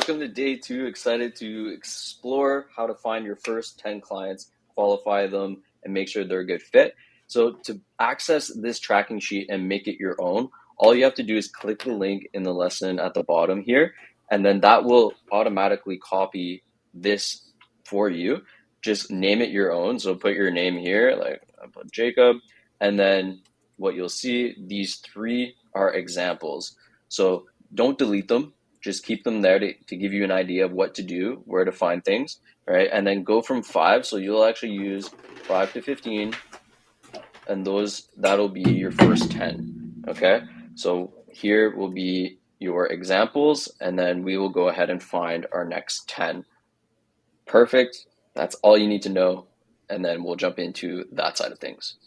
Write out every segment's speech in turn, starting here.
welcome to day 2. Excited to explore how to find your first 10 clients, qualify them, and make sure they're a good fit. So, to access this tracking sheet and make it your own, all you have to do is click the link in the lesson at the bottom here, and then that will automatically copy this for you. Just name it your own. So, put your name here, like I put Jacob, and then what you'll see, these 3 are examples. So, don't delete them, just keep them there to give you an idea of what to do, where to find things, right? And then go from 5. So you'll actually use 5 to 15, and that'll be your first 10. Okay. So here will be your examples, and then we will go ahead and find our next 10. Perfect. That's all you need to know. And then we'll jump into that side of things.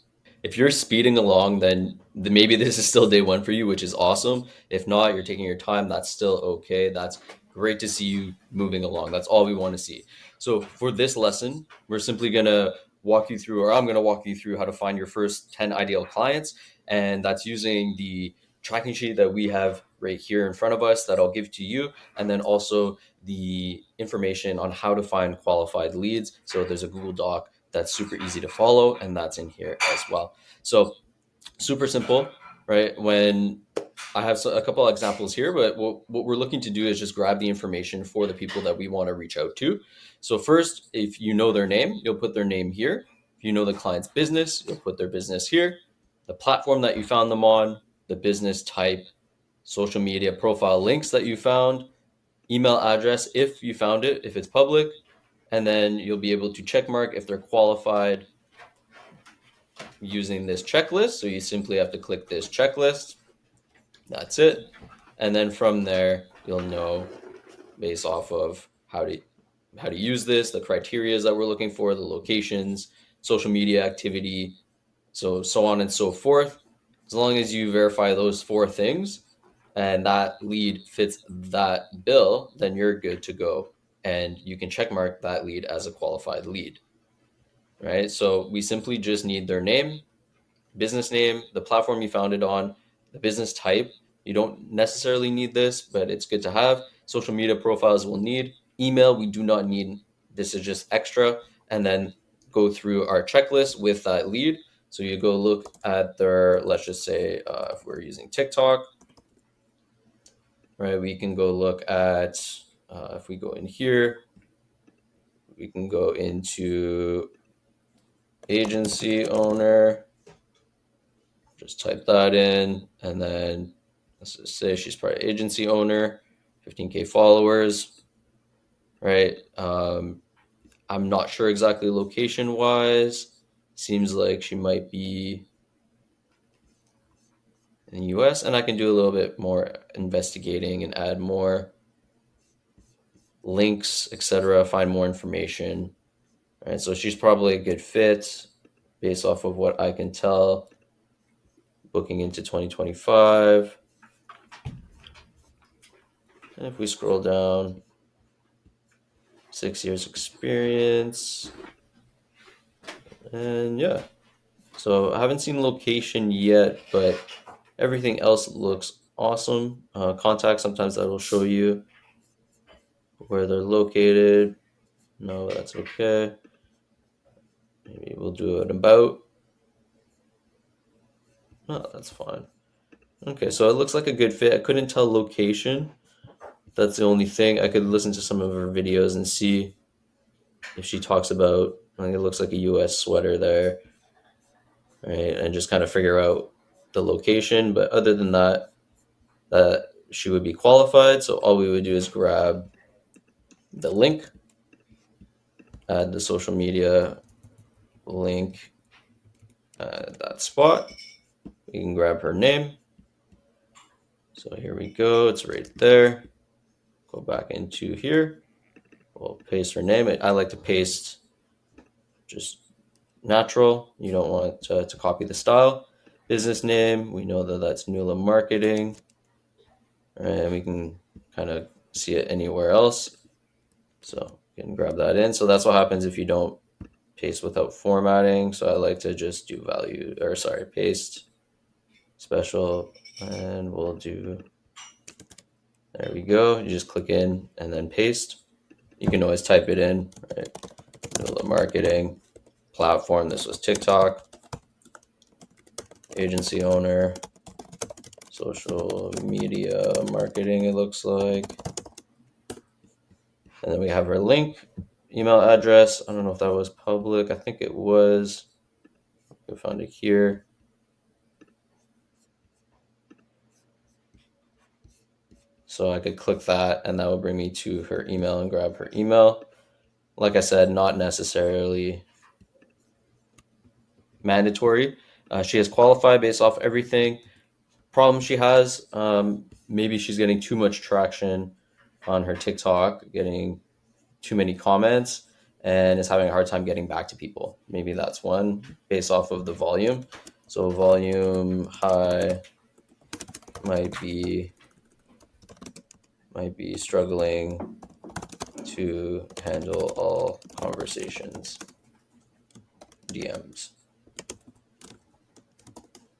If you're speeding along, then maybe this is still day 1 for you, which is awesome. If not, you're taking your time, that's still okay. That's great to see you moving along. That's all we want to see. So for this lesson, we're simply going to walk you through, or I'm going to walk you through how to find your first 10 ideal clients. And that's using the tracking sheet that we have right here in front of us that I'll give to you. And then also the information on how to find qualified leads. So there's a Google Doc that's super easy to follow, and that's in here as well. So super simple, right? When I have a couple of examples here, but what we're looking to do is just grab the information for the people that we want to reach out to. So first, if you know their name, you'll put their name here. If you know the client's business, you'll put their business here. The platform that you found them on, the business type, social media profile links that you found, email address if you found it, if it's public, and then you'll be able to check mark if they're qualified using this checklist. So you simply have to click this checklist. That's it. And then from there, you'll know based off of how to use this, the criteria that we're looking for, the locations, social media activity, so on and so forth. As long as you verify those 4 things and that lead fits that bill, then you're good to go. And you can check mark that lead as a qualified lead, right? So we simply just need their name, business name, the platform you found it on, the business type. You don't necessarily need this, but it's good to have. Social media profiles we'll need. Email, we do not need. This is just extra. And then go through our checklist with that lead. So you go look at their, let's just say, if we're using TikTok, right? We can go look at, if we go in here, we can go into agency owner. Just type that in, and then let's just say she's probably agency owner, 15K followers, right? I'm not sure exactly location wise. Seems like she might be in the US, and I can do a little bit more investigating and add more links, etc., find more information. Right, so she's probably a good fit based off of what I can tell. Booking into 2025. And if we scroll down, 6 years experience. And yeah, so I haven't seen location yet, but everything else looks awesome. Contact, sometimes that'll show you where they're located. No, that's okay. Maybe we'll do an about. No, that's fine. Okay, so it looks like a good fit. I couldn't tell location. That's the only thing. I could listen to some of her videos and see if she talks about, I think it looks like a US sweater there, right? And just kind of figure out the location. But other than that, she would be qualified. So all we would do is grab the link, add the social media link at that spot. We can grab her name. So here we go. It's right there. Go back into here. We'll paste her name. I like to paste just natural. You don't want to copy the style. Business name. We know that that's Nula Marketing. And we can kind of see it anywhere else. So you can grab that in. So that's what happens if you don't paste without formatting. So I like to just do paste special, and we'll do There we go. You just click in and then paste. You can always type it in, right? Guerrilla marketing, platform. This was TikTok, agency owner, social media marketing, it looks like. And then we have our link, email address. I don't know if that was public. I think it was. We found it here. So I could click that and that will bring me to her email and grab her email. Like I said, not necessarily mandatory. She has qualified based off everything. Problem she has, maybe she's getting too much traction on her TikTok, getting too many comments, and is having a hard time getting back to people. Maybe that's one based off of the volume. So volume high might be struggling to handle all conversations, DMs.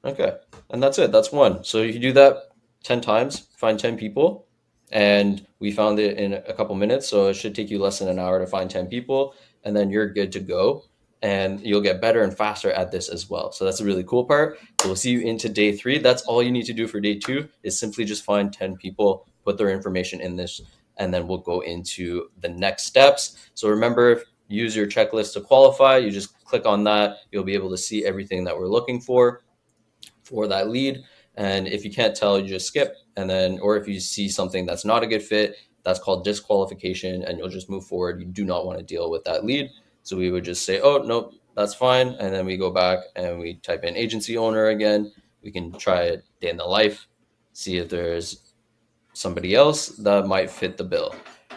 Okay. And that's it. That's one. So you do that 10 times, find 10 people. And we found it in a couple minutes. So it should take you less than an hour to find 10 people. And then you're good to go. And you'll get better and faster at this as well. So that's a really cool part. So we'll see you into day 3. That's all you need to do for day 2 is simply just find 10 people, put their information in this, and then we'll go into the next steps. So remember, use your checklist to qualify. You just click on that. You'll be able to see everything that we're looking for that lead. And if you can't tell, you just skip. And then, or if you see something that's not a good fit, that's called disqualification, and you'll just move forward. You do not want to deal with that lead. So we would just say, oh, nope, that's fine. And then we go back and we type in agency owner again. We can try it day in the life, see if there's somebody else that might fit the bill,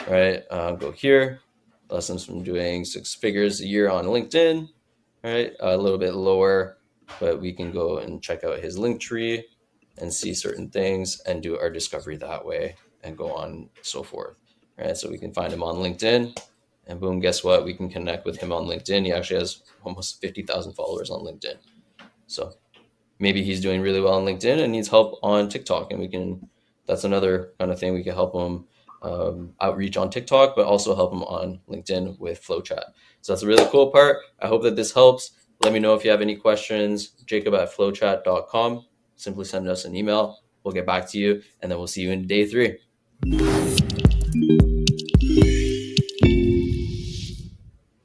right? Go here, lessons from doing 6 figures a year on LinkedIn, right? A little bit lower, but we can go and check out his link tree and see certain things and do our discovery that way and go on so forth, right? So we can find him on LinkedIn and boom, guess what? We can connect with him on LinkedIn. He actually has almost 50,000 followers on LinkedIn. So maybe he's doing really well on LinkedIn and needs help on TikTok, and we can. That's another kind of thing we can help him outreach on TikTok, but also help him on LinkedIn with FlowChat. So that's a really cool part. I hope that this helps. Let me know if you have any questions. Jacob@flowchat.com. Simply send us an email. We'll get back to you, and then we'll see you in day 3.